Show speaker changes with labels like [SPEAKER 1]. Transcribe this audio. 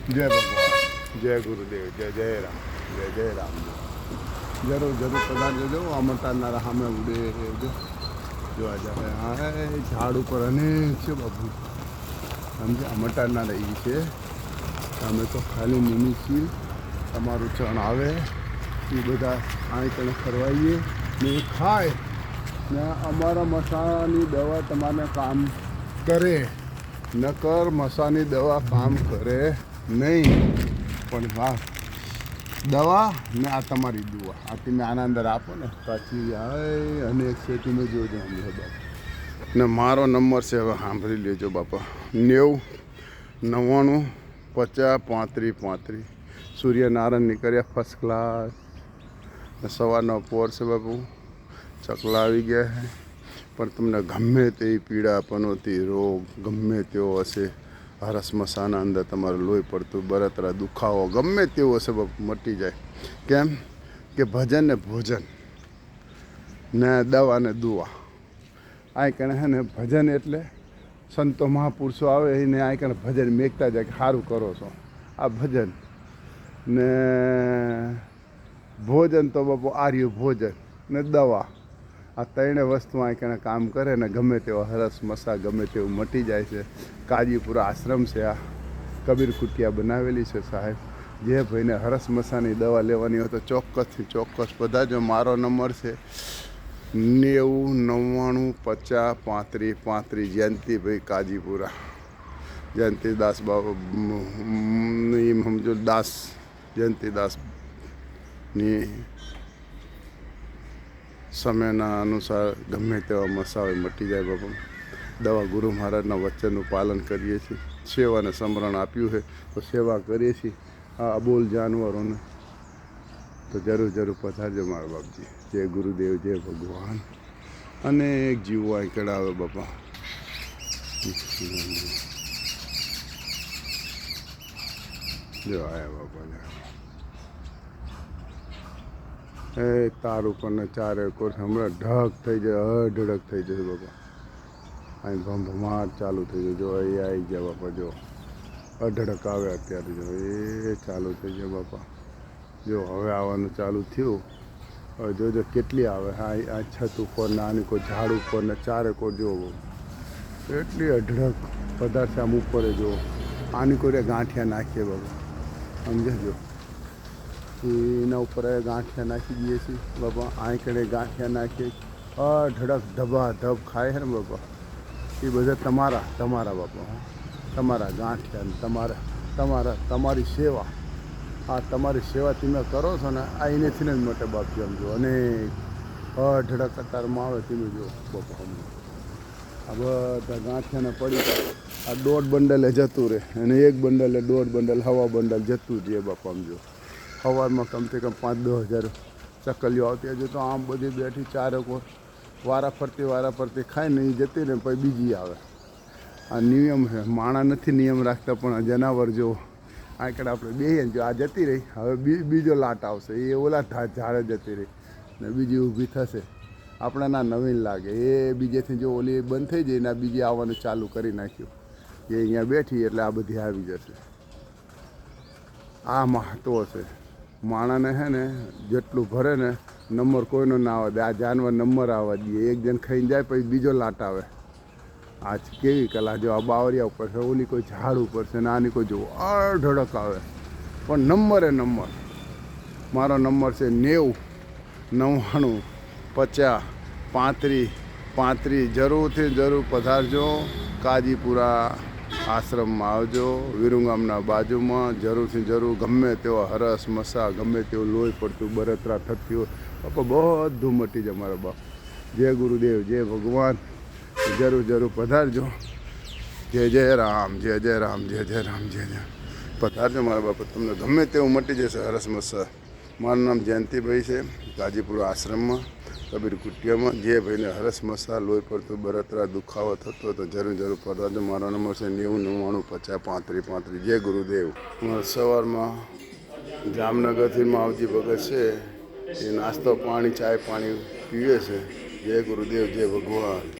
[SPEAKER 1] जय भगवान, जय गुरुदेव, जय जय राम, जय जय राम। जरूर जरूर पधारજો જો અમરતાના રામે ઉડે જો આજે હા ઝાડ ઉપર અનેક છે બાપુ સમજે અમરતાના રહી છે અમે તો ખાલી મિનિશી તમારું ચણ આવે એ બધા અહીં કણે ફરવાઈએ ને ખાય ને અમારા મસાલાની દવા તમારે કામ કરે નકર મસાની દવા કામ કરે નહીં પણ હા દવા ને આ તમારી દુઆ આ તમે આના અંદર આપો ને પાછી આય અનેક છે તમે જોજો અમને બાપા ને મારો નંબર છે હવે સાંભળી લેજો બાપા 90 99 50 35 સૂર્યનારાયણ નીકળ્યા ફર્સ્ટ ક્લાસ સવારનો પોર છે બાપુ ચકલા આવી ગયા છે પણ તમને ગમે તેવી પીડા પનોતી રોગ ગમે તેવો હશે હરસ મસાના અંદર તમારું લોહી પડતું બળતરા દુખાવો ગમે તેવો હશે બાપુ મટી જાય કેમ કે ભજન ને ભોજન ને દવા ને દુઆ આ કણે છે ને ભજન એટલે સંતો મહાપુરુષો આવે એને આ કણે ભજન મેકતા જાય કે સારું કરો છો આ ભજન ને ભોજન તો બાપુ આર્યું ભોજન ને દવા આ ત્રણે વસ્તુ આ કણે કામ કરે ને ગમે તેવો હરસ મસા ગમે તેવું મટી જાય છે કાજીપુરા આશ્રમ છે આ કબીર કુટિયા બનાવેલી છે સાહેબ જે ભાઈને હરસ મસાની દવા લેવાની હોય તો ચોક્કસથી ચોક્કસ બધા જો મારો નંબર છે 90 99 50 35 જયંતિભાઈ કાજીપુરા જયંતિદાસ બાબા સમજો દાસ જયંતિદાસની સમયના અનુસાર ગમે તેવા મસાવે મટી જાય બાપા દવા ગુરુ મહારાજના વચનનું પાલન કરીએ છીએ સેવાને સમરણ આપ્યું છે તો સેવા કરીએ છીએ આ અબોલ જાનવરોને તો જરૂર જરૂર પધારજો મારા બાપજી જય ગુરુદેવ જય ભગવાન અનેક જીવો અહીં કડાવે બાપા જો આયા બાપા એ તાર ઉપરના ચારે કોર હમણાં ઢગ થઈ જાય અઢળક થઈ જશે બાપા અહીં ભમભમાટ ચાલુ થઈ જાય જો એ આવી ગયા બાપા જો અઢળક આવે અત્યારે જો એ ચાલુ થઈ જાય બાપા જો હવે આવવાનું ચાલુ થયું હવે જોજો કેટલી આવે હા આ છત ઉપર ને આની કોઈ ઝાડ ઉપર ને ચારે કોર જોવો એટલી અઢળક પદાર્થ આમ ઉપર જો આની કોઈ ગાંઠિયા નાખીએ બાપા સમજજો એના ઉપર ગાંઠિયા નાખી દઈએ છીએ બાપા અહીં કણે ગાંઠિયા નાખીએ અઢળક ધબા ધબ ખાય છે ને બાપા એ બધા તમારા બાપા તમારા ગાંઠિયા તમારી સેવા આ તમારી સેવા તમે કરો છો ને આ એનેથી જ માટે બાપજી સમજો અને અઢળક કતારમાં આવે તમે જો બાપા સમજો આ બધા ગાંઠિયાને પડી આ 1.5 બંડલે જતું રહે અને 1 બંડલે 1.5 બંડલ હવા બંડલ જતું રહે બાપા સમજો સવારમાં કમસે કમ 5-10 હજાર ચકલીઓ આવતી હજુ તો આમ બધી બેઠી ચારે કોર વારા ફરતી ખાઈને એ જતી ને પછી બીજી આવે આ નિયમ છે માણા નથી નિયમ રાખતા પણ જનાવર જો આગળ આપણે બેહીએ જો આ જતી રહી હવે બીજો લાટ આવશે એ ઓલા ઝાડે જતી રહી ને બીજી ઊભી થશે આપણે ના નવીન લાગે એ બીજેથી જો ઓલી બંધ થઈ જાય ને આ બીજી આવવાનું ચાલુ કરી નાખ્યું એ અહીંયા બેઠી એટલે આ બધી આવી જશે આ મહત્વ છે માણાને હે ને જેટલું ભરે ને નંબર કોઈનો ના આવે આ જાનવર નંબર આવવા દઈએ એક જણ ખાઈને જાય પછી બીજો લાટ આવે આ કેવી કલા જો આ બાવરિયા ઉપર છે ઓલી કોઈ ઝાડ ઉપર છે ને આની કોઈ જો અઢળક આવે પણ નંબરે નંબર મારો નંબર છે 90 99 50 35 જરૂરથી જરૂર પધારજો કાજીપુરા આશ્રમમાં આવજો વિરુંગામના બાજુમાં જરૂરથી જરૂર ગમે તેવો હરસ મસા ગમે તેવું લોહી પડતું બળતરા થતી હોય બાપા બધું મટી જાય મારા બાપ જય ગુરુદેવ જય ભગવાન જરૂર પધારજો જય જય રામ જય જય રામ જય જય રામ જય જય પધારજો મારા બાપા તમને ગમે તેવું મટી જશે હરસ મસા મારું નામ જયંતિભાઈ છે ગાજીપુરા આશ્રમમાં કબીર કુટિયામાં જે ભાઈને હરસ મસા લોહી પડતું બળતરા દુખાવો થતો તો જરૂર પધારજો મારો નંબર છે 90 99 50 35 જય ગુરુદેવ સવારમાં જામનગરથી માવજી ભગત છે એ નાસ્તો પાણી ચાય પાણી પીવે છે જય ગુરુદેવ જય ભગવાન